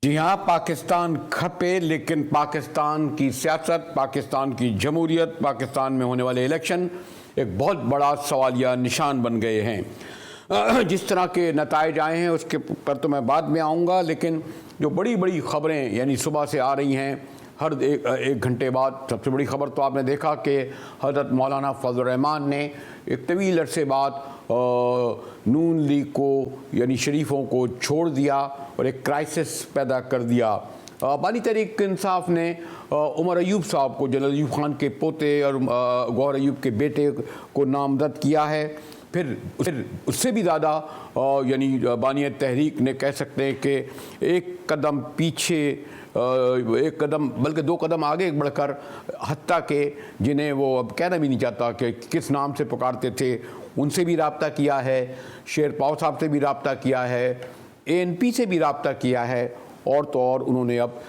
जी हाँ, पाकिस्तान खपे, लेकिन पाकिस्तान की सियासत, पाकिस्तान की जमहूरियत, पाकिस्तान में होने वाले इलेक्शन एक बहुत बड़ा सवालिया निशान बन गए हैं। जिस तरह के नताइज आए हैं उसके पर तो मैं बाद में आऊँगा, लेकिन जो बड़ी बड़ी खबरें यानी सुबह से आ रही हैं, हर एक घंटे बाद सबसे बड़ी खबर तो आपने देखा कि हज़रत मौलाना फजल रहमान ने एक तवील अरसे बाद नून लीग को यानी शरीफों को छोड़ दिया और एक क्राइसिस पैदा कर दिया। बानी तहरीक इंसाफ ने उमर अयूब साहब को, जनरल अयूब खान के पोते और गौहर अयूब के बेटे को नामजद किया है। फिर उससे भी ज़्यादा यानी बानी तहरीक ने कह सकते हैं कि एक कदम पीछे, एक कदम बल्कि दो कदम आगे बढ़कर, हत्ता के जिन्हें वो अब कहना भी नहीं चाहता कि किस नाम से पुकारते थे, उनसे भी रब्ता किया है, शेर पाव साहब से भी रब्ता किया है, ANP से भी रब्ता किया है, और तो और उन्होंने अब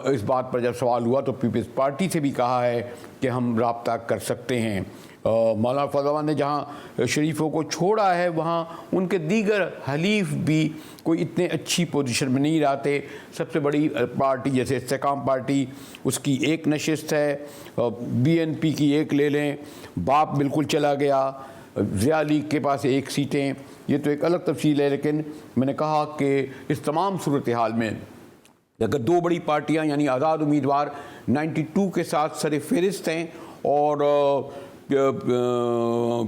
इस बात पर जब सवाल हुआ तो पीपल्स पार्टी से भी कहा है कि हम रब्ता कर सकते हैं। मौलाना फजल ने जहाँ शरीफों को छोड़ा है वहाँ उनके दीगर हलीफ भी कोई इतने अच्छी पोजीशन में नहीं रहते। सबसे बड़ी पार्टी जैसे इस्तेकाम पार्टी, उसकी एक नशिस्त है, BNP की एक ले लें, बाप बिल्कुल चला गया, ज़िया लीग के पास एक सीटें, ये तो एक अलग तफसील है। लेकिन मैंने कहा कि इस तमाम सूरत हाल में अगर दो बड़ी पार्टियां यानी आज़ाद उम्मीदवार 92 के साथ सर फहरिस्त हैं और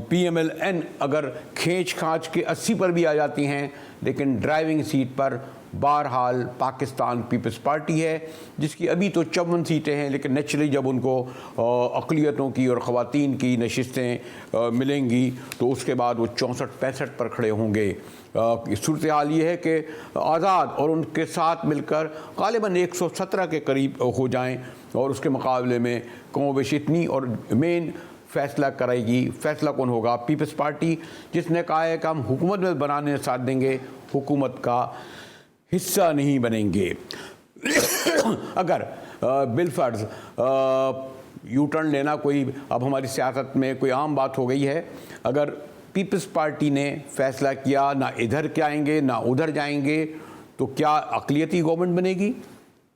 PMLN अगर खींच खांच के 80 पर भी आ जाती हैं, लेकिन ड्राइविंग सीट पर बहरहाल पाकिस्तान पीपल्स पार्टी है, जिसकी अभी तो 54 सीटें हैं, लेकिन नेचुरली जब उनको अक़लियतों की और ख़वातीन की नशिस्तें मिलेंगी तो उसके बाद वो 64-65 पर खड़े होंगे। सूरत हाल ये है कि आज़ाद और उनके साथ मिलकर ग़ालिबन 117 के करीब हो जाएं, और उसके मुकाबले में कमोबेश इतनी, और मेन फैसला करेगी, फैसला कौन होगा? पीपल्स पार्टी, जिसने कहा है कि हम हुकूमत में बनाने साथ देंगे, हुकूमत का हिस्सा नहीं बनेंगे। अगर बिलफर्ज यू टर्न लेना कोई अब हमारी सियासत में कोई आम बात हो गई है, अगर पीपल्स पार्टी ने फैसला किया ना इधर के आएंगे ना उधर जाएंगे, तो क्या अक़लियती गवर्नमेंट बनेगी?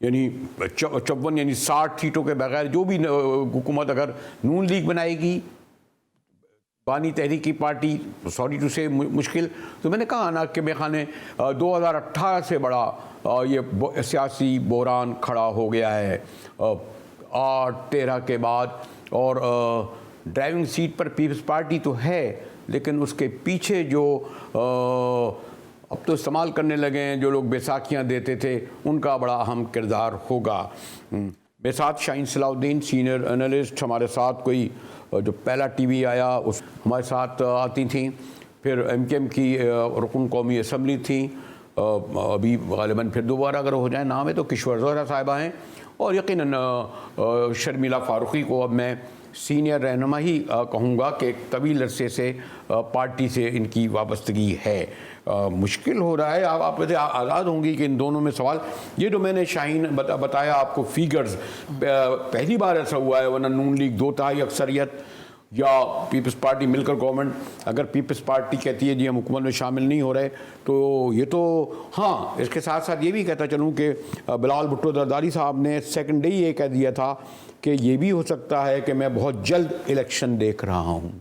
यानी 54 यानी 60 सीटों के बगैर जो भी हुकूमत अगर नून लीग बनाएगी, बानी तहरीक की पार्टी, सॉरी टू से मुश्किल। तो मैंने कहा ना कि मेरे ख्याल में 2018 से बड़ा ये सियासी बहरान खड़ा हो गया है 8-13 के बाद। और ड्राइविंग सीट पर पीपल्स पार्टी तो है, लेकिन उसके पीछे जो अब तो इस्तेमाल करने लगे हैं जो लोग बैसाखियाँ देते थे, उनका बड़ा अहम किरदार होगा। मेरे साथ शाहीन सलाउद्दीन सीनियर एनालिस्ट, हमारे साथ कोई जो पहला TV आया उस हमारे साथ आती थी, फिर MKM की रुकन कौमी असम्बली थी, अभी ग़ालिबन फिर दोबारा अगर हो जाए नाम है तो किश्वर ज़ोहरा साहिबा हैं, और यकीनन शर्मिला फ़ारूक़ी को अब मैं सीनियर रहनुमा ही कहूँगा कि एक तवील अरसे से पार्टी से इनकी वाबस्तगी है। मुश्किल हो रहा है, आप वैसे आज़ाद होंगी कि इन दोनों में सवाल, ये जो मैंने शाहीन बताया आपको फिगर्स, पहली बार ऐसा हुआ है, वरना नून लीग 2/3 अक्सरियत या पीपल्स पार्टी मिलकर गवर्नमेंट, अगर पीपल्स पार्टी कहती है जी हम हुकूमत में शामिल नहीं हो रहे, तो ये तो हाँ। इसके साथ साथ ये भी कहता चलूँ कि बिलावल भुट्टो जरदारी साहब ने सेकंड डे ये कह दिया था कि ये भी हो सकता है कि मैं बहुत जल्द इलेक्शन देख रहा हूँ।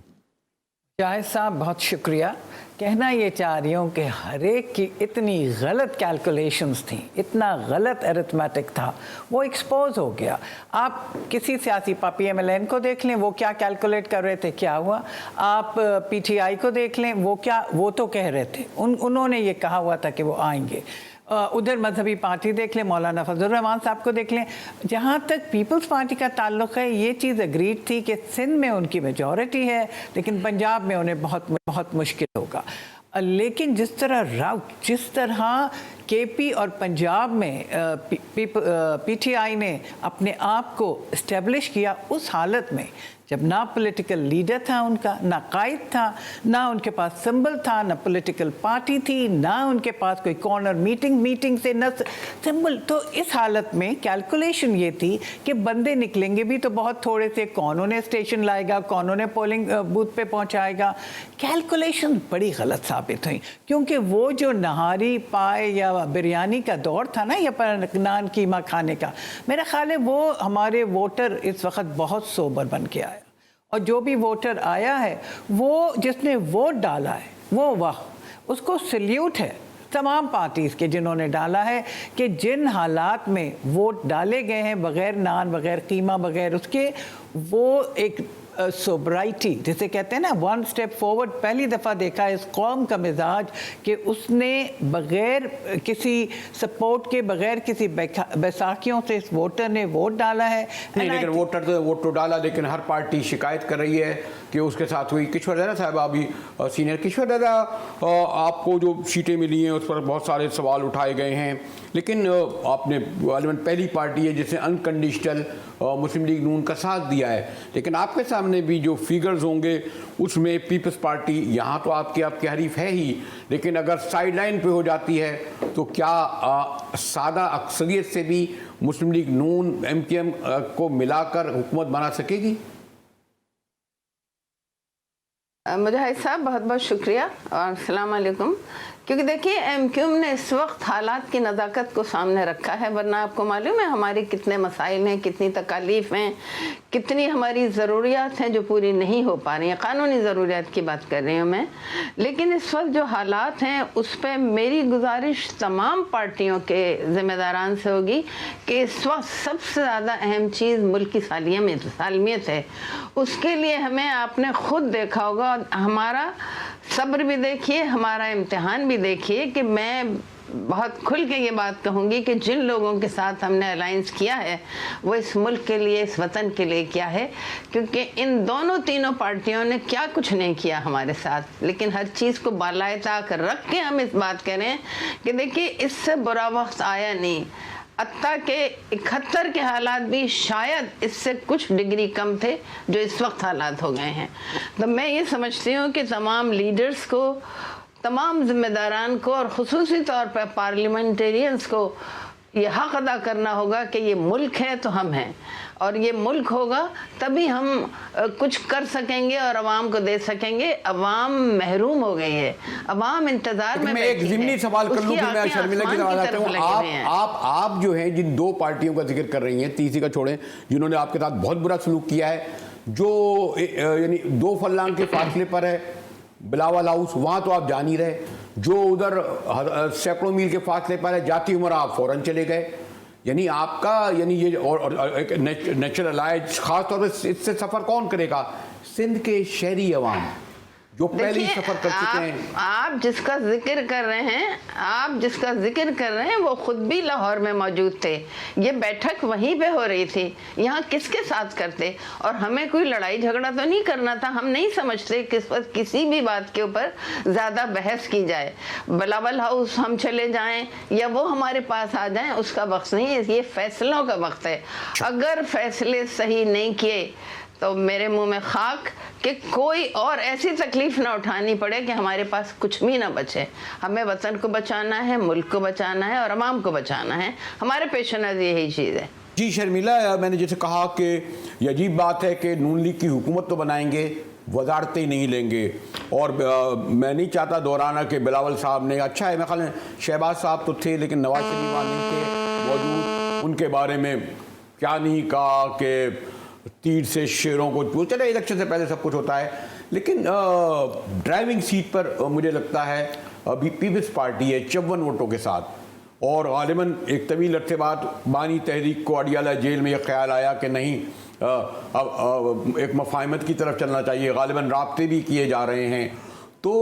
जाहिद साहब बहुत शुक्रिया। कहना ये चाह रही हूँ कि हर एक की इतनी गलत कैलकुलेशंस थी, इतना गलत अरिथमेटिक था, वो एक्सपोज हो गया। आप किसी सियासी PMLN को देख लें, वो क्या कैलकुलेट कर रहे थे, क्या हुआ। आप PTI को देख लें, वो तो कह रहे थे, उन्होंने ये कहा हुआ था कि वो आएंगे। उधर मजहबी पार्टी देख लें, मौलाना फजल रहमान साहब को देख लें। जहाँ तक पीपल्स पार्टी का ताल्लुक़ है, ये चीज़ अग्रीड थी कि सिंध में उनकी मेजॉरिटी है, लेकिन पंजाब में उन्हें बहुत मुश्किल होगा। लेकिन जिस तरह KP और पंजाब में PTI ने अपने आप को इस्टेब्लिश किया, उस हालत में जब ना पॉलिटिकल लीडर था उनका, ना कायद था, ना उनके पास सिंबल था, ना पॉलिटिकल पार्टी थी, ना उनके पास कोई कॉर्नर मीटिंग से न सिंबल, तो इस हालत में कैलकुलेशन ये थी कि बंदे निकलेंगे भी तो बहुत थोड़े से, कौन उन्हें स्टेशन लाएगा, कौन उन्हें पोलिंग बूथ पे पहुंचाएगा। कैलकुलेशन बड़ी गलत साबित हुई, क्योंकि वो जो नहारी पाए या बिरयानी का दौर था ना, ये पर नान कीमा खाने का, मेरा ख्याल है वो हमारे वोटर इस वक्त बहुत सोबर बन के आया, और जो भी वोटर आया है वो जिसने वोट डाला है वो वाह, उसको सल्यूट है तमाम पार्टीज़ के जिन्होंने डाला है कि जिन हालात में वोट डाले गए हैं बग़ैर नान, बग़ैर कीमा, बग़ैर उसके, वो एक सोब्राइटी जिसे कहते हैं ना, वन स्टेप फॉरवर्ड। पहली दफ़ा देखा इस कौम का मिजाज कि उसने बग़ैर किसी सपोर्ट के, बग़ैर किसी बैसाखियों से इस वोटर ने वोट डाला है। नहीं, लेकिन वोट तो डाला, लेकिन हर पार्टी शिकायत कर रही है कि उसके साथ हुई। किश्वर दादा साहब, अभी सीनियर किश्वर दादा, आपको जो सीटें मिली हैं उस पर बहुत सारे सवाल उठाए गए हैं, लेकिन आपने पहली पार्टी है जिसने अनकंडीशनल मुस्लिम लीग नून का साथ दिया है, लेकिन आपके सामने भी जो फिगर्स होंगे उसमें पीपल्स पार्टी यहाँ तो आपके हरीफ है ही, लेकिन अगर साइड लाइन पे हो जाती है तो क्या सादा अक्सरियत से भी मुस्लिम लीग नून MKM को मिलाकर हुकूमत बना सकेगी? मुजाहिद साहब बहुत बहुत शुक्रिया और अस्सलाम वालेकुम। क्योंकि देखिए MKM ने इस वक्त हालात की नज़ाकत को सामने रखा है, वरना आपको मालूम है हमारी कितने मसाइल हैं, कितनी तकालीफ हैं, कितनी हमारी ज़रूरियात हैं जो पूरी नहीं हो पा रही हैं। क़ानूनी ज़रूरियात की बात कर रही हूँ मैं, लेकिन इस वक्त जो हालात हैं उस पर मेरी गुजारिश तमाम पार्टियों के ज़िम्मेदारान से होगी कि इस वक्त सबसे ज़्यादा अहम चीज़ मुल्क की सालमियत है। उसके लिए हमें, आपने ख़ुद देखा होगा, हमारा सब्र भी देखिए, हमारा इम्तिहान भी देखिए कि मैं बहुत खुल के ये बात कहूँगी कि जिन लोगों के साथ हमने अलायंस किया है वो इस मुल्क के लिए, इस वतन के लिए किया है, क्योंकि इन तीनों पार्टियों ने क्या कुछ नहीं किया हमारे साथ, लेकिन हर चीज़ को बालाए ताक रख के हम इस बात करें कि देखिए इससे बुरा वक्त आया नहीं। हत्ता के 71 के हालात भी शायद इससे कुछ डिग्री कम थे जो इस वक्त हालात हो गए हैं। तो मैं ये समझती हूँ कि तमाम लीडर्स को, तमाम जिम्मेदारान को और ख़ुसूसी तौर पर पार्लियामेंटेरियंस को ये हक़ अदा करना होगा कि ये मुल्क है तो हम हैं, और ये मुल्क होगा तभी हम कुछ कर सकेंगे और अवाम को दे सकेंगे। अवाम महरूम हो गई है, अवाम इंतजार में। मैं एक ज़िमनी सवाल कर लूँ, फिर मैं शर्मिला की तरफ आता हूँ। आप जो हैं जिन दो पार्टियों का जिक्र कर रही हैं, तीसरी का छोड़ें, जिन्होंने आपके साथ बहुत बुरा सलूक किया है, जो यानी 2 फर्लांग के फासले पर है बिलावल हाउस, वहाँ तो आप जान ही रहे, जो उधर सैकड़ों मील के फासले पर है जाती उम्र आप फ़ौरन चले गए। यानी आपका, यानी ये और एक नेचुरल अलाइज, ख़ास तौर पर इससे सफ़र कौन करेगा? सिंध के शहरी अवाम जो पहले ही सफर कर चुके हैं। आप जिसका जिक्र कर रहे हैं वो खुद भी लाहौर में मौजूद थे, ये बैठक वहीं पे हो रही थी, यहाँ किसके साथ करते? और हमें कोई लड़ाई झगड़ा तो नहीं करना था, हम नहीं समझते किसी भी बात के ऊपर ज़्यादा बहस की जाए। बिलावल हाउस हम चले जाएं या वो हमारे पास आ जाएं, उसका वक्त नहीं है, ये फैसलों का वक्त है। अगर फैसले सही नहीं किए तो मेरे मुंह में खाक कि कोई और ऐसी तकलीफ ना उठानी पड़े कि हमारे पास कुछ भी ना बचे। हमें वतन को बचाना है, मुल्क को बचाना है और अवाम को बचाना है, हमारे पेश नज़र यही चीज़ है। जी शर्मिला, मैंने जैसे कहा कि ये अजीब बात है कि नून लीग की हुकूमत तो बनाएंगे, वजारतें नहीं लेंगे, और मैं नहीं चाहता दोहराना कि बिलावल साहब ने, अच्छा है, मेरे ख्याल में शहबाज साहब तो थे लेकिन नवाज शरीफ नहीं थे मौजूद, उनके बारे में क्या नहीं कहा कि तीर से शेरों को, चले इलेक्शन से पहले सब कुछ होता है, लेकिन ड्राइविंग सीट पर मुझे लगता है अभी पीपल्स पार्टी है 54 वोटों के साथ, और गालिबन एक तवील अरसे बाद बानी तहरीक को अडियाला जेल में यह ख्याल आया कि नहीं, अब एक मफाहमत की तरफ चलना चाहिए, गालिबन राब्ते भी किए जा रहे हैं। तो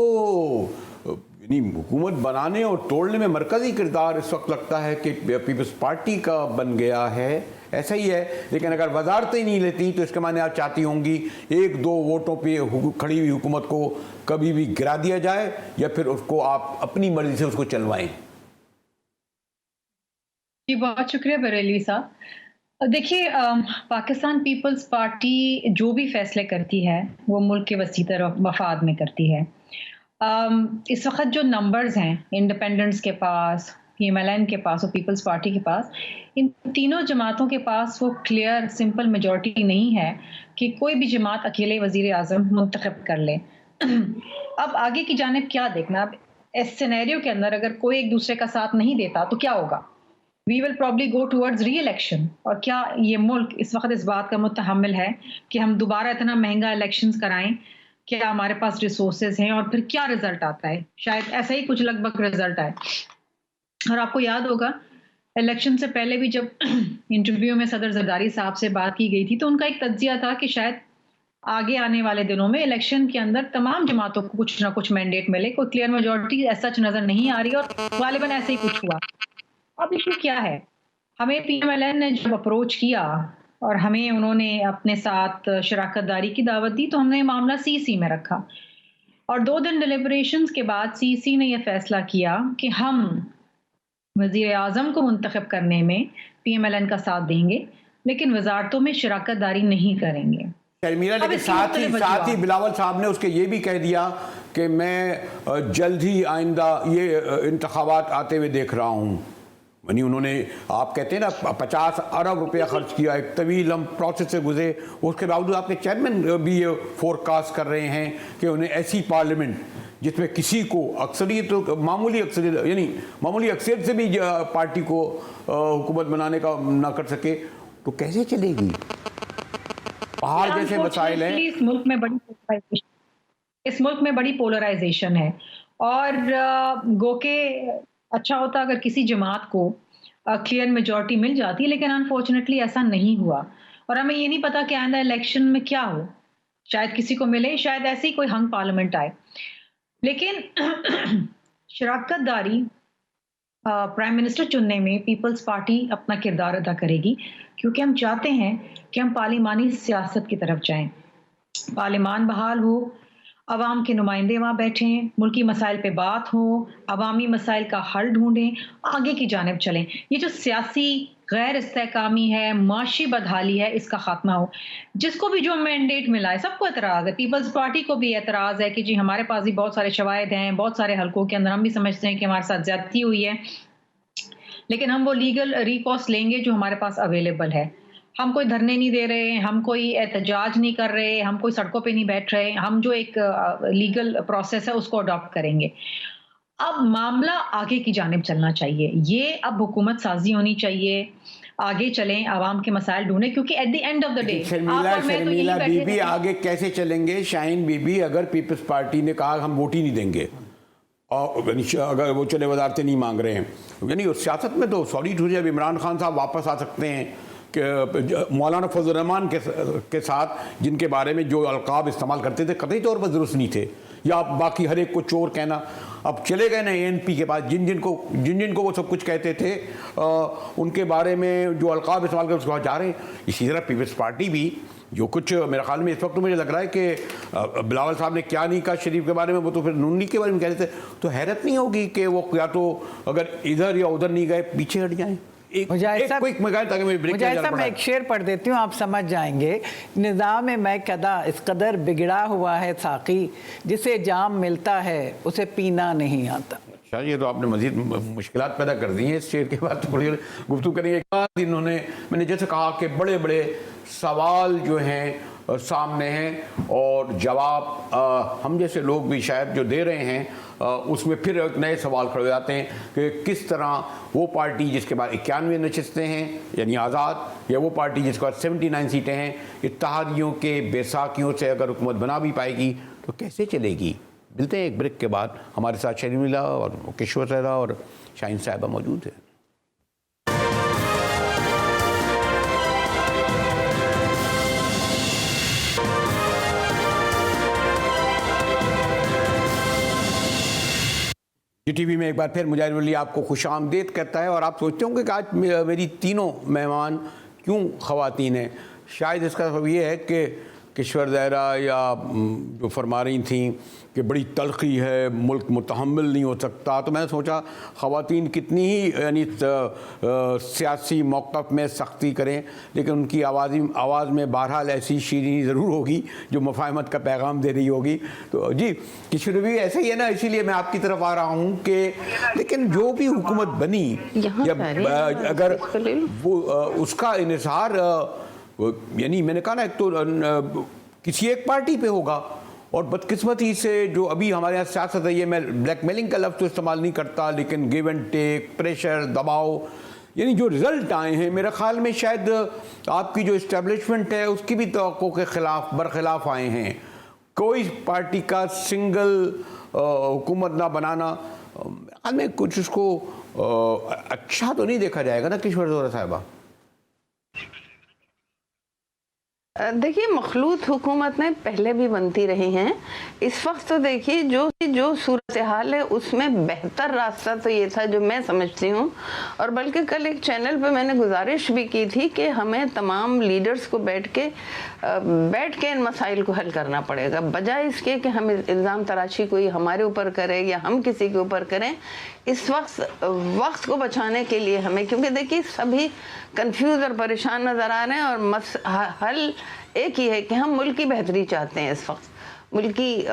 हुकूमत बनाने और तोड़ने में मरकज़ी किरदार इस वक्त लगता है कि पीपल्स पार्टी का बन गया है, ऐसा ही है। लेकिन अगर वजारतें नहीं लेती तो इसके माने आप चाहती होंगी 1-2 वोटों पे खड़ी हुई हुकूमत को कभी भी गिरा दिया जाए, या फिर उसको आप अपनी मर्जी से उसको चलवाएं? जी बहुत शुक्रिया बरेली साहब। देखिए, पाकिस्तान पीपल्स पार्टी जो भी फैसले करती है वो मुल्क के वसीतर मफाद में करती है। इस वक्त जो नंबर्स हैं इंडिपेंडेंट्स के पास, PMLN के पास और पीपल्स पार्टी के पास, इन तीनों जमातों के पास वो क्लियर सिंपल मेजॉरिटी नहीं है कि कोई भी जमात अकेले वजीर आज़म मुंतखब कर ले। अब आगे की जानिब क्या देखना? अब इस सिनेरियो के अंदर अगर कोई एक दूसरे का साथ नहीं देता तो क्या होगा? We will probably go towards re-election. और क्या ये मुल्क इस वक्त इस बात का मुतहम्मिल है कि हम दोबारा इतना महंगा इलेक्शंस कराएं? क्या हमारे पास रिसोर्सेज हैं और फिर क्या रिजल्ट आता है? शायद ऐसा ही कुछ लगभग रिजल्ट आए। और आपको याद होगा इलेक्शन से पहले भी जब इंटरव्यू में सदर जरदारी साहब से बात की गई थी तो उनका एक तज्जिया था कि शायद आगे आने वाले दिनों में इलेक्शन के अंदर तमाम जमातों को कुछ ना कुछ मैंडेट मिले। कोई क्लियर मेजॉरिटी ऐसा नजर नहीं आ रही और गालिबन ऐसे ही कुछ हुआ। अब इशू क्या है? हमें PMLN ने जब अप्रोच किया और हमें उन्होंने अपने साथ शराकतदारी की दावत दी तो हमने मामला CC में रखा और 2 दिन डिलिब्रेशंस के बाद CC ने यह फैसला किया कि हम वज़ीर आज़म को मुंतखब करने में PMLN का साथ देंगे लेकिन वजारतों में शराकतदारी नहीं करेंगे। शर्मिला, लेकिन साथ ही बिलावल साहब ने उसके ये भी कह दिया कि मैं जल्द ही आइंदा ये इंतखाबात आते हुए देख रहा हूँ। यानी उन्होंने, आप कहते हैं ना 50 अरब रुपया खर्च किया, एक तवील हम प्रोसेस से गुजरे, उसके बावजूद आपके चेयरमैन भी ये फोरकास्ट कर रहे हैं कि उन्हें ऐसी पार्लियामेंट जिसमें किसी को अक्सरियत, तो मामूली अक्सरियत, यानी मामूली अक्सरियत से भी पार्टी को हुकूमत बनाने का ना कर सके तो कैसे चलेगी? पहाड़ जैसे मसाइल हैं। इस मुल्क में बड़ी पोलराइजेशन है और गो के अच्छा होता अगर किसी जमात को क्लियर मेजॉरिटी मिल जाती, लेकिन अनफॉर्चुनेटली ऐसा नहीं हुआ और हमें ये नहीं पता कि आइंदा इलेक्शन में क्या हो। शायद किसी को मिले, शायद ऐसे ही कोई हंग पार्लियामेंट आए। लेकिन शराकतदारी प्राइम मिनिस्टर चुनने में पीपल्स पार्टी अपना किरदार अदा करेगी क्योंकि हम चाहते हैं कि हम पार्लिमानी सियासत की तरफ जाएं, पार्लिमान बहाल हो, अवाम के नुमाइंदे वहाँ बैठें, मुल्की मसाइल पे बात हो, अवामी मसाइल का हल ढूंढें, आगे की जानिब चलें। ये जो सियासी गैर इस्तेहकामी है, माशी बदहाली है, इसका खात्मा हो। जिसको भी जो मैंडेट मिला है सबको एतराज़ है। पीपल्स पार्टी को भी एतराज़ है कि जी हमारे पास भी बहुत सारे शवाहिद हैं, बहुत सारे हलकों के अंदर हम भी समझते हैं कि हमारे साथ ज्यादती हुई है, लेकिन हम वो लीगल रिकॉर्स लेंगे जो हमारे पास अवेलेबल है। हम कोई धरने नहीं दे रहे, हम कोई एहतजाज नहीं कर रहे, हम कोई सड़कों पे नहीं बैठ रहे, हम जो एक लीगल प्रोसेस है उसको अडॉप्ट करेंगे। अब मामला आगे की जानिब चलना चाहिए, ये अब हुकूमत साजी होनी चाहिए, आगे चलें, आवाम के मसाइल ढूंढें, क्योंकि at the end of the day Sharmila Bibi आगे कैसे चलेंगे? शाहीन बीबी, अगर पीपल्स पार्टी ने कहा हम वोट ही नहीं देंगे और अगर वो चले वजारतें नहीं मांग रहे हैं, यानी सियासत में तो सॉलिड हो जाए। अब इमरान खान साहब वापस आ सकते हैं कि मौलाना फजल रहमान के साथ, जिनके बारे में जो अलकाब इस्तेमाल करते थे कतई तौर पर दुरुस्त नहीं थे, या बाकी हर एक को चोर कहना, अब चले गए ना ANP के पास, जिन जिन को वो सब कुछ कहते थे उनके बारे में जो अलकाब इस्तेमाल कर उसको जा रहे हैं। इसी तरह पीपल्स पार्टी भी जो कुछ, मेरे ख्याल में इस वक्त तो मुझे लग रहा है कि बिलावल साहब ने क्या नहीं कहा शरीफ के बारे में, वो तो फिर नून लीग के बारे में कह रहे थे, तो हैरत नहीं होगी कि वो या तो अगर इधर या उधर नहीं गए पीछे हट जाएं। मैं एक शेर पढ़ देती हूँ, आप समझ जाएंगे। निज़ाम मैं कदा इस कदर बिगड़ा हुआ है साकी, जिसे जाम मिलता है उसे पीना नहीं आता। अच्छा, ये तो आपने मजीद मुश्किलात पैदा कर दी हैं इस शेर के बाद। थोड़ी गुफ्तगू करेंगे। इन्होंने, मैंने जैसे कहा कि बड़े बड़े सवाल जो हैं सामने हैं और जवाब हम जैसे लोग भी शायद जो दे रहे हैं उसमें फिर एक नए सवाल खड़े हो जाते हैं कि किस तरह वो पार्टी जिसके बाद 91 नशस्तें हैं यानी आज़ाद, या वो पार्टी जिसके बाद 79 सीटें हैं, इत्तेहादियों के बेसाखियों से अगर हुकूमत बना भी पाएगी तो कैसे चलेगी। मिलते हैं एक ब्रेक के बाद। हमारे साथ शर्मिला और किशोर सहरा और शाहीन साहिबा मौजूद है। GTV में एक बार फिर मुजाहिर वली आपको खुशामदीद कहता है। और आप सोचते होंगे कि आज मेरी तीनों मेहमान क्यों ख़वातीन हैं। शायद इसका सब ये है कि किशोर ज़हरा या जो फरमा रही थी कि बड़ी तलखी है, मुल्क मुतहम्मिल नहीं हो सकता, तो मैंने सोचा ख़वातीन कितनी ही यानी सियासी मौक़िफ़ में सख्ती करें, लेकिन उनकी आवाज़ में बहरहाल ऐसी शीरीनी ज़रूर होगी जो मुफ़ाहमत का पैगाम दे रही होगी। तो जी किशोर भी ऐसा ही है ना, इसीलिए मैं आपकी तरफ आ रहा हूँ कि लेकिन जो भी हुकूमत बनी, अगर वो उसका इन्हिसार यानी मैंने कहा ना, एक तो किसी एक पार्टी पे होगा और बदकिस्मती से जो अभी हमारे यहाँ सियासत है, ये मैं ब्लैकमेलिंग का लफ्ज़ तो इस्तेमाल नहीं करता, लेकिन गिव एंड टेक, प्रेशर, दबाव, यानी जो रिज़ल्ट आए हैं मेरे ख्याल में शायद आपकी जो इस्टेब्लिशमेंट है उसकी भी तवक्को के ख़िलाफ़ बरखिलाफ़ आए हैं। कोई पार्टी का सिंगल हुकूमत ना बनाना हमें कुछ उसको अच्छा तो नहीं देखा जाएगा ना किश्वर ज़ोहरा साहिबा? देखिए, मखलूत हुकूमतें पहले भी बनती रही हैं। इस वक्त तो देखिए जो सूरत हाल है उसमें बेहतर रास्ता तो ये था जो मैं समझती हूँ, और बल्कि कल एक चैनल पे मैंने गुजारिश भी की थी कि हमें तमाम लीडर्स को बैठ के इन मसाइल को हल करना पड़ेगा, बजाय इसके कि हम इल्ज़ाम तराशी कोई हमारे ऊपर करे या हम किसी के ऊपर करें। इस वक्त को बचाने के लिए हमें, क्योंकि देखिए सभी कंफ्यूज और परेशान नज़र आ रहे हैं, और हल एक ही है कि हम मुल्क की बेहतरी चाहते हैं, इस वक्त मुल्क की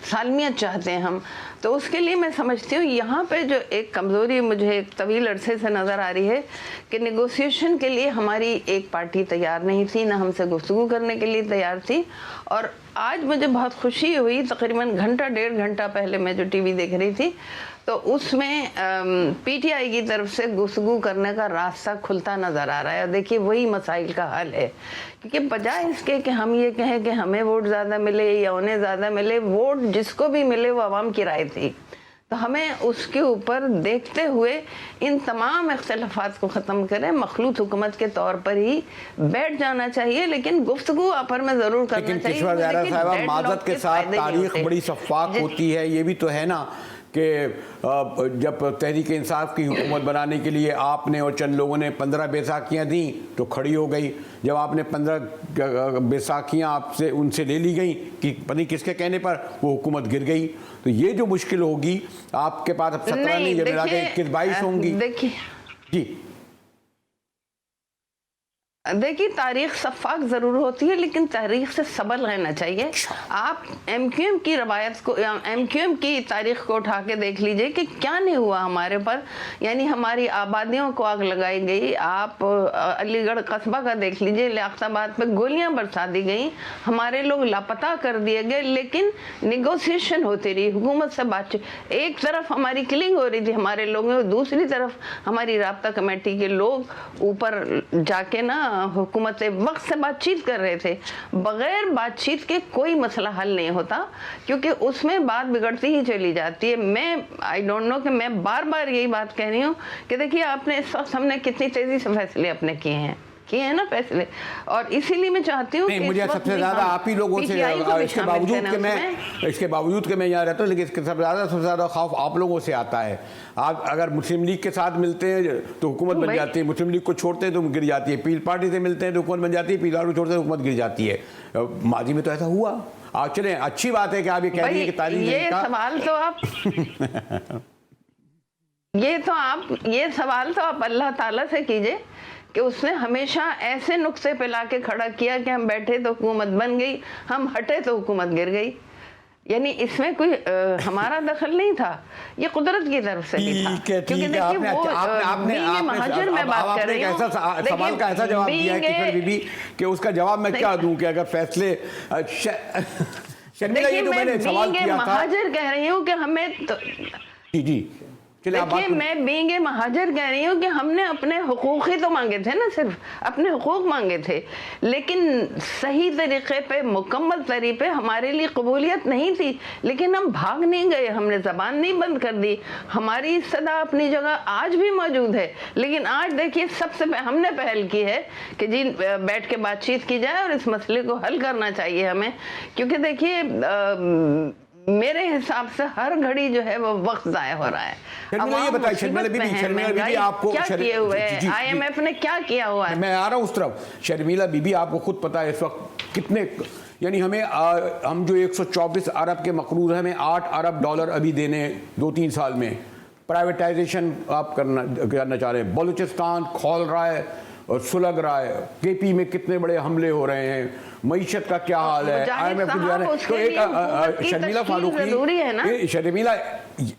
सालमियत चाहते हैं हम। तो उसके लिए मैं समझती हूँ यहाँ पे जो एक कमज़ोरी मुझे एक तवील अरसे से नज़र आ रही है कि नेगोशिएशन के लिए हमारी एक पार्टी तैयार नहीं थी, ना हमसे गुफ्तगू करने के लिए तैयार थी। और आज मुझे बहुत खुशी हुई, तकरीबन घंटा डेढ़ घंटा पहले मैं जो टीवी देख रही थी तो उसमें पीटीआई की तरफ से गुफ्तगू करने का रास्ता खुलता नज़र आ रहा है। और देखिए वही मसाइल का हल है, क्योंकि बजाय इसके कि हम ये कहें कि हमें वोट ज़्यादा मिले या उन्हें ज़्यादा मिले, वोट जिसको भी मिले वो आवाम की राय थी। तो हमें उसके ऊपर देखते हुए इन तमाम इख्तलाफात को ख़त्म करें, मखलूत हुकूमत के तौर पर ही बैठ जाना चाहिए, लेकिन गुफ्तगू आपस में ज़रूर करना चाहिए। लेकिन किश्वर ज़ोहरा साहिबा, माज़रत के साथ तारीख बड़ी शफ़ाफ़ होती है, ये भी तो है ना कि जब तहरीक इंसाफ की हुकूमत बनाने के लिए आपने और चंद लोगों ने 15 बैसाखियाँ दी तो खड़ी हो गई। जब आपने 15 बैसाखियाँ आपसे उनसे ले ली गई कि पता नहीं किसके कहने पर, वो हुकूमत गिर गई। तो ये जो मुश्किल होगी आपके पास, अब 17 नहीं, जब मिला के 21-22 होंगी। देखिए जी देखिए, तारीख शफ़ाफ़ ज़रूर होती है, लेकिन तारीख से सबक लेना चाहिए। आप एमक्यूएम की रवायत को, एमक्यूएम की तारीख को उठा के देख लीजिए कि क्या नहीं हुआ हमारे पर। यानी हमारी आबादियों को आग लगाई गई। आप अलीगढ़ कस्बा का देख लीजिए, लियाकताबाद पे गोलियां बरसा दी गई, हमारे लोग लापता कर दिए गए, लेकिन निगोसिएशन होती रही, हुकूमत से बातचीत। एक तरफ हमारी किलिंग हो रही थी हमारे लोगों, दूसरी तरफ हमारी राब्ता कमेटी के लोग ऊपर जाके ना हुकूमत वक्त से बातचीत कर रहे थे। बगैर बातचीत के कोई मसला हल नहीं होता, क्योंकि उसमें बात बिगड़ती ही चली जाती है। मैं आई डोंट नो कि मैं बार बार यही बात कह रही हूँ कि देखिए आपने इस वक्त हमने कितनी तेजी से फैसले अपने किए हैं ना फैसले, और इसीलिए मैं चाहती हूँ कि मुझे सबसे ज़्यादा आप ही लोगों से, इसके बावजूद कि मैं यहाँ रहता हूँ, लेकिन इसके सबसे ज़्यादा खौफ आप लोगों से आता है। आप अगर मुस्लिम लीग के साथ मिलते हैं तो हुकूमत बन जाती है, मुस्लिम लीग को छोड़ते हैं तो गिर जाती है, पील पार्टी से मिलते हैं तो हुकूमत बन जाती है, पील पार्टी को छोड़ते हैं तो हुकूमत गिर जाती है। माजी में तो ऐसा हुआ। आप चलें, अच्छी बात है कि आप ये कह रही है कि तारीख, ये सवाल तो आप अल्लाह ताला से कीजिए कि उसने हमेशा ऐसे नुक्से पे ला के खड़ा किया कि हम बैठे तो हुकूमत बन गई, हम हटे तो हुकूमत गिर गई। यानी इसमें कोई हमारा दखल नहीं था, ये कुदरत की तरफ से भी था। क्योंकि देखिए वो महाजर में बात कर रही हूँ, सवाल का ऐसा जवाब दिया है किशोर बीबी कि उसका जवाब मैं क्या दूं कि अगर फैसले देखिए मैं महाजर कह रही हूँ कि हमें जी देखिए मैं बींगे महाजर कह रही हूँ कि हमने अपने हुकूक ही तो मांगे थे ना, सिर्फ अपने हुकूक मांगे थे, लेकिन सही तरीके पे, मुकम्मल तरीके पे हमारे लिए कबूलियत नहीं थी। लेकिन हम भाग नहीं गए, हमने ज़बान नहीं बंद कर दी, हमारी सदा अपनी जगह आज भी मौजूद है। लेकिन आज देखिए सबसे हमने पहल की है कि जी बैठ के बातचीत की जाए और इस मसले को हल करना चाहिए हमें, क्योंकि देखिए मेरे हिसाब से हर घड़ी जो है वो वक्त ज़ाया हो रहा है। ये बताइए शर्मिला बीबी, आपको क्या किए हुए हैं, IMF ने क्या किया हुआ है? मैं आ रहा हूँ उस तरफ। शर्मिला बीबी, आपको खुद पता है इस वक्त कितने, यानी हम जो 124 अरब के मकरूज हैं, हमें 8 अरब डॉलर अभी देने 2-3 साल में। प्राइवेटाइजेशन आप करना चाह रहे हैं, बलूचिस्तान खोल रहा है और सुलग रहा है, KP में कितने बड़े हमले हो रहे हैं, मईशत का क्या हाल है, IMF तो एक शर्मिला फारूकी, शर्मिला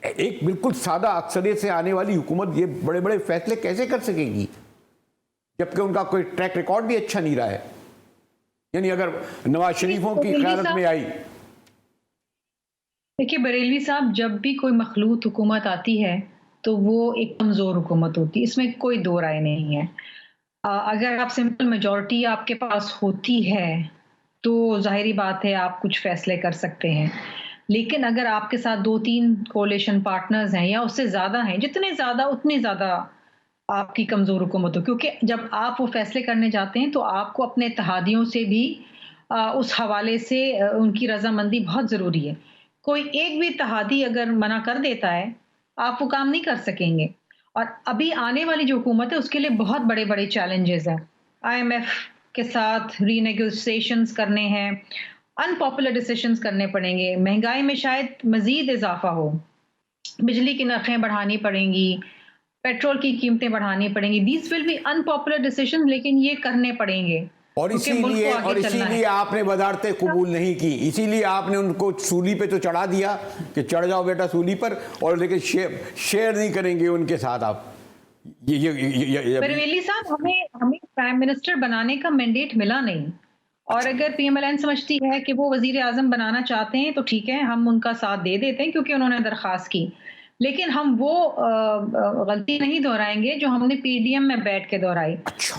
एक बिल्कुल सादा अक्सरियत से आने वाली हुकूमत ये बड़े बड़े फैसले कैसे कर सकेगी जबकि उनका कोई ट्रैक रिकॉर्ड भी अच्छा नहीं रहा है? यानी अगर नवाज शरीफों की क़यादत में आई देखिए बरेलवी साहब, जब भी कोई मखलूत हुकूमत आती है तो वो एक कमज़ोर हुकूमत होती है, इसमें कोई दो राय नहीं है। अगर आप सिंपल मेजॉरिटी आपके पास होती है तो ज़ाहिरी बात है आप कुछ फ़ैसले कर सकते हैं। लेकिन अगर आपके साथ 2-3 कोalition पार्टनर्स हैं या उससे ज़्यादा हैं, जितने ज़्यादा उतनी ज़्यादा आपकी कमज़ोर हुकूमत हो, क्योंकि जब आप वो फ़ैसले करने जाते हैं तो आपको अपने इत्तेहादियों से भी उस हवाले से उनकी रज़ामंदी बहुत ज़रूरी है। कोई एक भी इत्तेहादी अगर मना कर देता है, आप वो काम नहीं कर सकेंगे। और अभी आने वाली जो हुकूमत है उसके लिए बहुत बड़े-बड़े चैलेंजेस हैं। आईएमएफ के साथ रीनेगोशिएशंस करने हैं, अनपॉपुलर डिसीजंस करने पड़ेंगे, महंगाई में शायद मज़ीद इज़ाफ़ा हो, बिजली की नरखें बढ़ानी पड़ेंगी, पेट्रोल की कीमतें बढ़ानी पड़ेंगी। These will be unpopular decisions, लेकिन ये करने पड़ेंगे और क्योंकि मुल्क को आगे चलना है। इसीलिए आपने वजारतें कबूल नहीं की, इसीलिए आपने उनको सूली पे तो चढ़ा दिया कि चढ़ जाओ बेटा सूली पर, और लेकिन शेयर नहीं करेंगे उनके साथ आप। परवेली साहब, हमें प्राइम मिनिस्टर बनाने का मैंडेट मिला नहीं, और अगर पीएमएलएन समझती है कि वो वजीर आजम बनाना चाहते हैं तो ठीक है, हम उनका साथ दे देते हैं क्योंकि उन्होंने दरख्वास्त की। लेकिन हम वो गलती नहीं दोहराएंगे जो हमने पीडीएम में बैठ के दोहराई,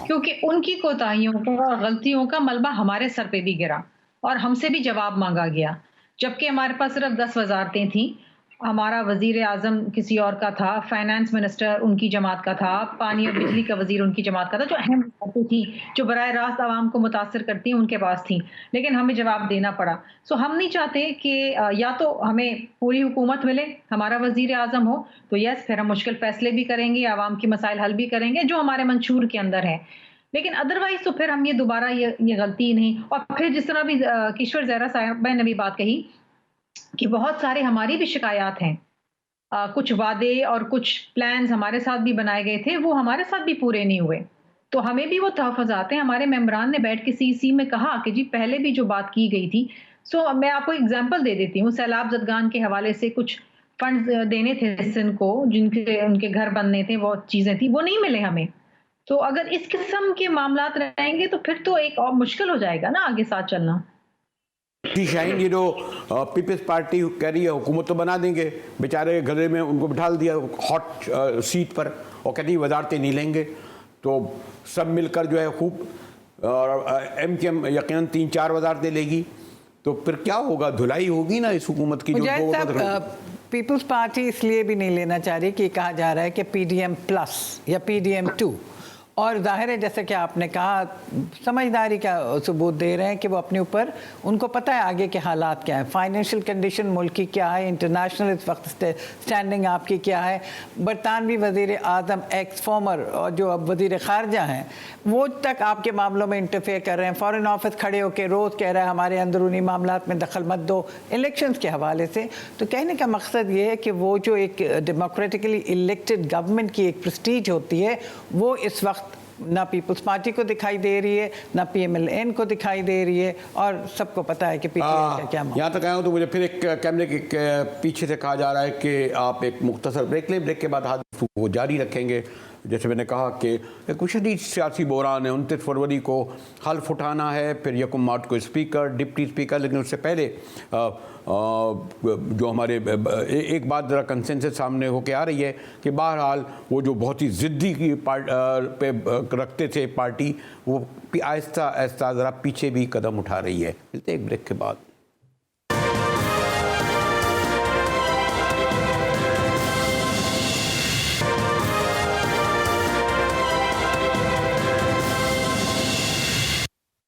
क्योंकि उनकी कोताहियों का और गलतियों का मलबा हमारे सर पे भी गिरा और हमसे भी जवाब मांगा गया, जबकि हमारे पास सिर्फ 10 वजारतें थीं। हमारा वजीर आजम किसी और का था, फाइनेंस मिनिस्टर उनकी जमात का था, पानी और बिजली का वजीर उनकी जमात का था, जो अहम बातें थी जो बराह रास्त आवाम को मुतासर करती हैं उनके पास थी, लेकिन हमें जवाब देना पड़ा। सो हम नहीं चाहते कि या तो हमें पूरी हुकूमत मिले, हमारा वजीर आजम हो तो यस, फिर हम मुश्किल फैसले भी करेंगे, आवाम की मसाइल हल भी करेंगे जो हमारे मंशूर के अंदर है, लेकिन अदरवाइज तो फिर हम ये दोबारा ये गलती नहीं। और फिर जिस तरह भी किशोर जहरा साहब ने भी बात कही कि बहुत सारे हमारी भी शिकायत हैं, कुछ वादे और कुछ प्लान्स हमारे साथ भी बनाए गए थे, वो हमारे साथ भी पूरे नहीं हुए, तो हमें भी वो तहफ़्फ़ुज़ात हैं। हमारे मेंबरान ने बैठ के सीसी में कहा कि जी पहले भी जो बात की गई थी। सो मैं आपको एग्जांपल दे देती हूँ, सैलाब ज़दगान के हवाले से कुछ फंड्स देने थे सिंध को, जिनके उनके घर बनने थे, वो चीज़ें थी, वो नहीं मिले हमें। तो अगर इस किस्म के मामलात रहेंगे तो फिर तो एक और मुश्किल हो जाएगा ना आगे साथ चलना। शाहीन, ये जो पीपल्स पार्टी कह रही है हुकूमत तो बना देंगे, बेचारे गले में उनको बिठा दिया हॉट सीट पर, और कहती वजारतें नहीं लेंगे, तो सब मिलकर जो है खूब, और एमकेएम यकीनन 3-4 वजारतें लेगी, तो फिर क्या होगा? धुलाई होगी ना इस हुकूमत की। जो पीपल्स पार्टी इसलिए भी नहीं लेना चाह रही कि कहा जा रहा है कि पीडीएम प्लस या पीडीएम 2, और जाहिर है जैसे कि आपने कहा समझदारी का सबूत दे रहे हैं कि वो अपने ऊपर, उनको पता है आगे के हालात क्या है, फाइनेंशियल कंडीशन मुल्क की क्या है, इंटरनेशनल इस वक्त स्टैंडिंग आपकी क्या है। बरतानवी वज़ीर आज़म एक्स फॉर्मर और जो अब वज़ीर ख़ारजा हैं वो तक आपके मामलों में इंटरफेयर कर रहे हैं। फ़ॉरेन ऑफिस खड़े होकर रोज़ कह रहा है हमारे अंदरूनी मामलात में दखल मत दो इलेक्शंस के हवाले से। तो कहने का मकसद ये है कि वो जो एक डेमोक्रेटिकली इलेक्टेड गवर्नमेंट की एक प्रेस्टीज होती है वो इस वक्त ना पीपल्स पार्टी को दिखाई दे रही है, ना पीएमएलएन को दिखाई दे रही है, और सबको पता है कि पीटीआई का क्या। यहाँ तक आया हूँ तो मुझे फिर एक कैमरे के पीछे से कहा जा रहा है कि आप एक मुख्तसर ब्रेक लें, ब्रेक के बाद हाथ वो जारी रखेंगे। जैसे मैंने कहा कि कुछ शदीद सियासी बहरान है, 29 फरवरी को हल्फ उठाना है, फिर 1 मार्च को स्पीकर, डिप्टी स्पीकर, लेकिन उससे पहले जो हमारे एक बात ज़रा कंसेंसस सामने होके आ रही है कि बहरहाल वो जो बहुत ही ज़िद्दी की पे रखते थे पार्टी, वो आहिस्ता आहिस्ता ज़रा पीछे भी कदम उठा रही है। मिलते एक ब्रेक के बाद।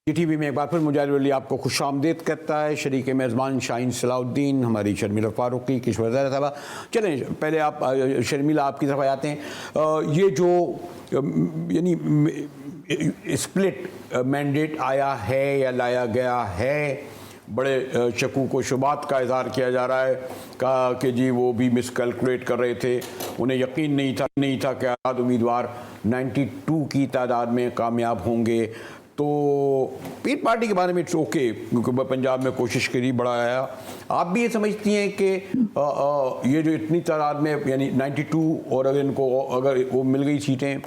टीवी में एक बार फिर मुजाहिर वली आपको खुश आमदीद करता है। शरीक मेज़बान शाहीन सलाउद्दीन, हमारी शर्मिला फ़ारूकी, किशोर ज़हरा साहबा। चलें पहले आप शर्मिला आपकी तरफ आते हैं। ये जो यानी स्प्लिट मैंडेट आया है या लाया गया है, बड़े शकूक व शुबात का इज़हार किया जा रहा है, कहा कि जी वो भी मिसकैलकुलेट कर रहे थे, उन्हें यकीन नहीं था कि आज़ाद उम्मीदवार 92 की तादाद में कामयाब होंगे। तो पीर पार्टी के बारे में इट्स ओके, क्योंकि पंजाब में कोशिश करी, बड़ा आया। आप भी ये समझती हैं कि ये जो इतनी तादाद में यानी 92, और अगर इनको अगर वो मिल गई सीटें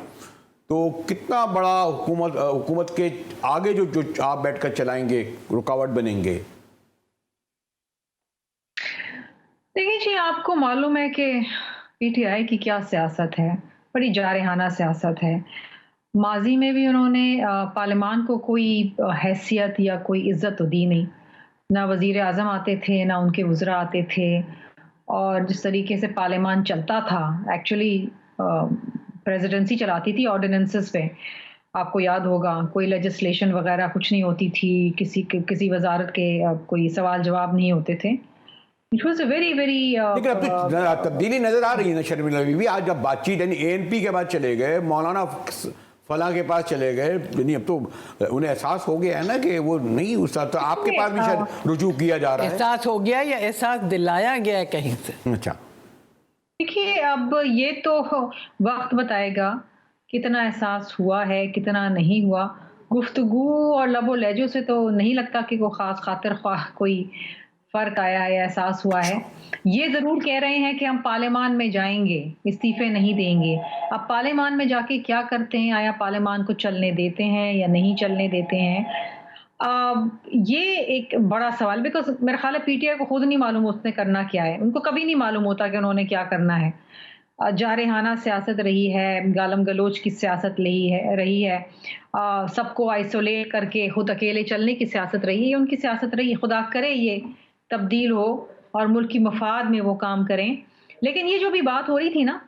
तो कितना बड़ा हुकूमत के आगे जो आप बैठकर चलाएंगे रुकावट बनेंगे? देखिए जी, आपको मालूम है कि पीटीआई की क्या सियासत है, बड़ी जारहाना सियासत है। माज़ी में भी उन्होंने पार्लियामान को कोई हैसियत या कोई इज़्ज़त तो दी नहीं। ना वज़ीर आज़म आते थे, ना उनके वज़रा आते थे, और जिस तरीके से पार्लियामान चलता था, एक्चुअली प्रेसिडेंसी चलाती थी ऑर्डिनेंसेस पे। आपको याद होगा, कोई लेजिस्लेशन वगैरह कुछ नहीं होती थी, किसी वज़ारत के कोई सवाल जवाब नहीं होते थे। It was a very very लेकिन अब तो तब्दीली नजर आ रही है ना शर्मिला बीबी। आज जब बातचीत यानी एएनपी के बाद चले गए, मौलाना फला के पास चले गए, यानी अब तो उन्हें एहसास हो गया है ना कि वो नहीं उस तो आपके पास भी शायद रुजू किया जा रहा है। एहसास हो गया या एहसास दिलाया गया है कहीं से? अच्छा, देखिए, अब ये तो वक्त बताएगा कितना एहसास हुआ है, कितना नहीं हुआ। गुफ्तगू और लबो लहजों से तो नहीं लगता कि कोई खास खातिर ख्वाह कोई फ़र्क आया है या एहसास हुआ है। ये ज़रूर कह रहे हैं कि हम पार्लियामान में जाएंगे, इस्तीफ़े नहीं देंगे। अब पार्लियामान में जाके क्या करते हैं? आया पार्लियामान को चलने देते हैं या नहीं चलने देते हैं? ये एक बड़ा सवाल, बिकॉज़ मेरा ख़्याल है पीटीआई को खुद नहीं मालूम उसने करना क्या है। उनको कभी नहीं मालूम होता कि उन्होंने क्या करना है। जारहाना सियासत रही है, गालम गलोच की सियासत रही है, सबको आइसोलेट करके खुद अकेले चलने की सियासत रही है, ये उनकी सियासत रही है। खुदा करे ये तब्दील हो और मुल्क की मफाद में वो काम करें। लेकिन ये जो भी बात हो रही थी ना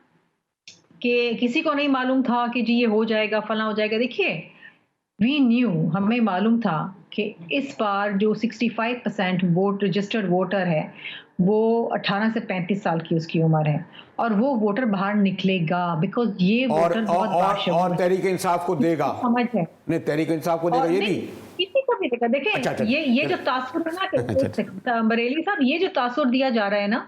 कि किसी को नहीं मालूम था कि जी ये हो जाएगा, फला हो जाएगा। देखिए, वी न्यू, हमें मालूम था कि इस बार जो 65% वोट रजिस्टर्ड वोटर है वो 18 से 35 साल की उसकी उम्र है, और वो वोटर बाहर निकलेगा, बिकॉज ये वोटर बहुत और तहरीक इंसाफ को देगा। समझ है नहीं, तहरीक इंसाफ को देगा ये भी किसी को भी देगा। देखिए, अच्छा, ये जो तासुर है ना बरेली साहब, ये जो तासुर दिया जा रहा है ना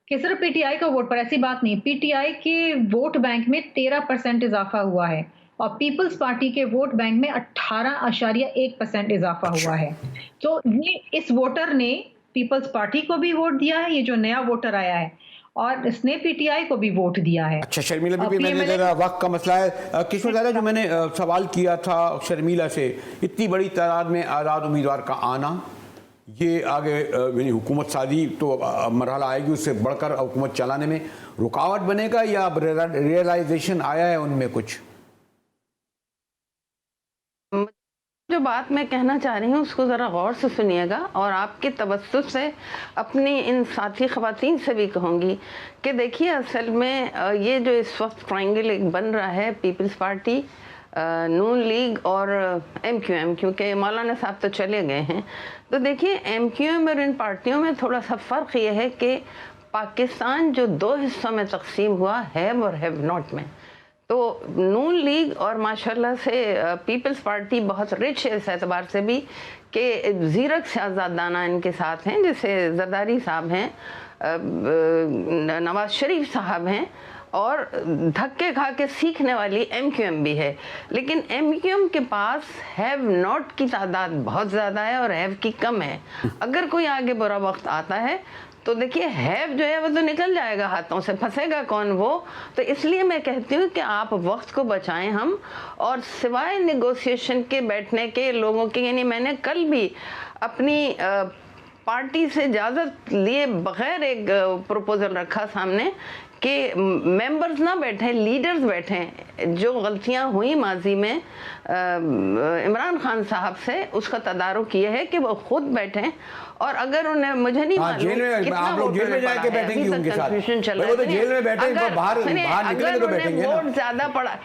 कि सिर्फ पीटीआई का वोट पर, ऐसी बात नहीं। पीटीआई के वोट बैंक में 13% इजाफा हुआ है और पीपल्स पार्टी के वोट बैंक में 18.1% इजाफा हुआ है। तो ये इस वोटर ने पीपल्स पार्टी को भी वोट दिया है, ये जो नया वोटर आया है, और इसने पीटीआई को भी वोट दिया है। अच्छा शर्मिला बीबी, मैंने जरा वक्त का मसला है। किशोर दादा, जो मैंने सवाल किया था शर्मिला से, इतनी बड़ी तादाद में आज़ाद उम्मीदवार का आना, ये आगे यानी हुकूमत साजी तो मरहला आएगी, उससे बढ़कर हुकूमत चलाने में रुकावट बनेगा या रियलाइजेशन आया है उनमें कुछ? जो बात मैं कहना चाह रही हूँ उसको ज़रा गौर से सुनिएगा, और आपके तवज्जुह से अपनी इन साथी ख़वातीन से भी कहूँगी कि देखिए, असल में ये जो इस वक्त ट्रायंगल एक बन रहा है, पीपल्स पार्टी, नून लीग और एमक्यूएम, क्योंकि मौलाना साहब तो चले गए हैं। तो देखिए, एमक्यूएम और इन पार्टियों में थोड़ा सा फ़र्क ये है कि पाकिस्तान जो दो हिस्सों में तकसीम हुआ, हैव और हैव नॉट में, तो नून लीग और माशाल्लाह से पीपल्स पार्टी बहुत रिच है इस एतबार से भी कि ज़ीरक सियासतदाना इनके साथ हैं, जैसे जरदारी साहब हैं, नवाज शरीफ साहब हैं, और धक्के खा के सीखने वाली एमक्यूएम भी है। लेकिन एमक्यूएम के पास हैव नॉट की तादाद बहुत ज़्यादा है और हैव की कम है। अगर कोई आगे बुरा वक्त आता है तो देखिए, हैव जो है वो तो निकल जाएगा हाथों से, फंसेगा कौन वो। तो इसलिए मैं कहती हूँ कि आप वक्त को बचाएं हम, और सिवाय नेगोशिएशन के बैठने के लोगों के, यानी मैंने कल भी अपनी पार्टी से इजाज़त लिए बगैर एक प्रपोजल रखा सामने कि मेंबर्स ना बैठें, लीडर्स बैठें। जो गलतियां हुई माजी में इमरान खान साहब से, उसका तदारुक ये है कि वो खुद बैठें, और अगर उन्हें, मुझे नहीं मालूम आप लोग जेल में जाके बैठेंगे उनके साथ, वो तो जेल में बैठे, बाहर निकलेंगे तो बैठेंगे ना। वोट ज्यादा पड़ा,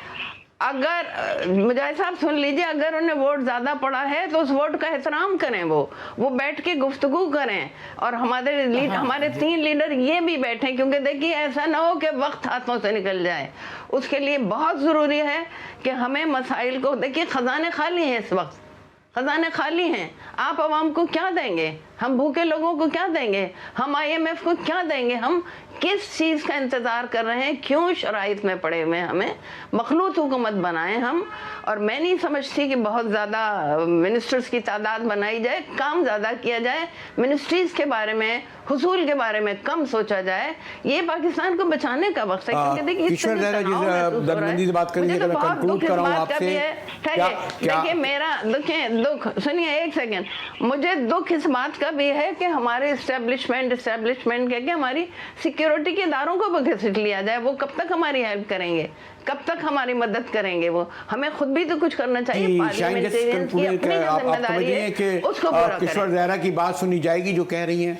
अगर मुजाहिद साहब सुन लीजिए, अगर उन्हें वोट ज़्यादा पड़ा है तो उस वोट का एहतराम करें, वो बैठ के गुफ्तगू करें, और हमारे 3 लीडर ये भी बैठें, क्योंकि देखिए ऐसा ना हो कि वक्त हाथों से निकल जाए। उसके लिए बहुत ज़रूरी है कि हमें मसाइल को, देखिए ख़जाने खाली हैं, इस वक्त ख़जाने खाली हैं। आप आवाम को क्या देंगे? हम भूखे लोगों को क्या देंगे? हम IMF को क्या देंगे? हम किस चीज़ का इंतज़ार कर रहे हैं? क्यों शराइत में पड़े हुए हैं? हमें मखलूत हुकूमत बनाएं हम, और मैं नहीं समझती कि बहुत ज़्यादा मिनिस्टर्स की तादाद बनाई जाए, काम ज़्यादा किया जाए, मिनिस्ट्रीज के बारे में, हुसूल के बारे में कम सोचा जाए। ये पाकिस्तान को बचाने का वक्त है। क्योंकि देखिए ईश्वर जहरा जी दरमिंदी से बात करेंगे, मुझे तो बहुत कंक्लूड दुख इस कराऊं बात का आपसे। भी है। देखिए मेरा दुख सुनिए एक सेकेंड, मुझे दुख इस बात का भी है कि हमारे इस्टेब्लिशमेंट कह के हमारी सिक्योरिटी के इदारों को घसीट लिया जाए। वो कब तक हमारी हेल्प करेंगे, कब तक हमारी मदद करेंगे? वो हमें खुद भी तो कुछ करना चाहिए। पार्लियामेंटेरियंस की अपनी जो जिम्मेदारी है उसको पूरा करें। ईश्वर जहरा की बात सुनी जाएगी जो कह रही हैं,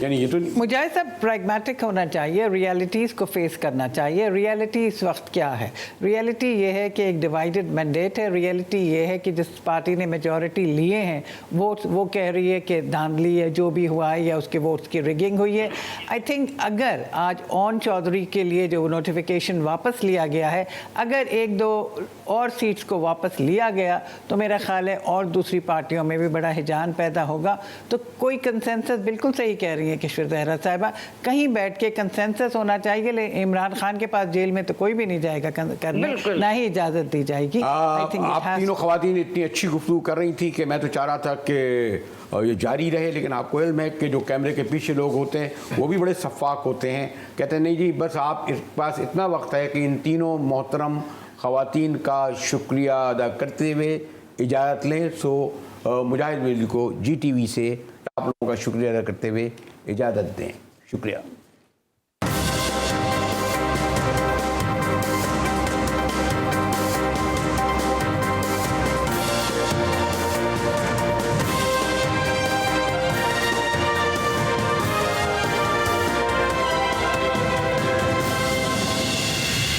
यानी ये तो मुझे सब प्रैग्मेटिक होना चाहिए, रियलिटीज़ को फेस करना चाहिए। रियलिटी इस वक्त क्या है? रियलिटी ये है कि एक डिवाइडेड मैंडेट है। रियलिटी ये है कि जिस पार्टी ने मेजॉरिटी लिए हैं वो कह रही है कि धांधली है, जो भी हुआ है या उसके वोट्स की रिगिंग हुई है। आई थिंक अगर आज ओन चौधरी के लिए जो नोटिफिकेशन वापस लिया गया है, अगर एक दो और सीट्स को वापस लिया गया तो मेरा ख्याल है और दूसरी पार्टियों में भी बड़ा हिजान पैदा होगा। तो कोई कंसेंसस, बिल्कुल सही कह रही है किशोर जहरा साहिबा, कहीं बैठ के कंसेंसस होना चाहिए। लेकिन इमरान खान के पास जेल में तो कोई भी नहीं जाएगा करने, ना ही इजाज़त दी जाएगी। आप तीनों खवातीन इतनी अच्छी गुफ्तगू कर रही थी कि मैं तो चाह रहा था कि ये जारी रहे, लेकिन आपको इल्म है कि जो कैमरे के पीछे लोग होते हैं वो भी बड़े शफ़ाक होते हैं। कहते हैं नहीं जी, बस आप इस पास इतना वक्त है कि इन तीनों मोहतरम खवातीन का शुक्रिया अदा करते हुए इजाज़त लें। सो मुजाहिद बेली को GTV से आप लोगों का शुक्रिया अदा करते हुए इजाज़त दें। शुक्रिया।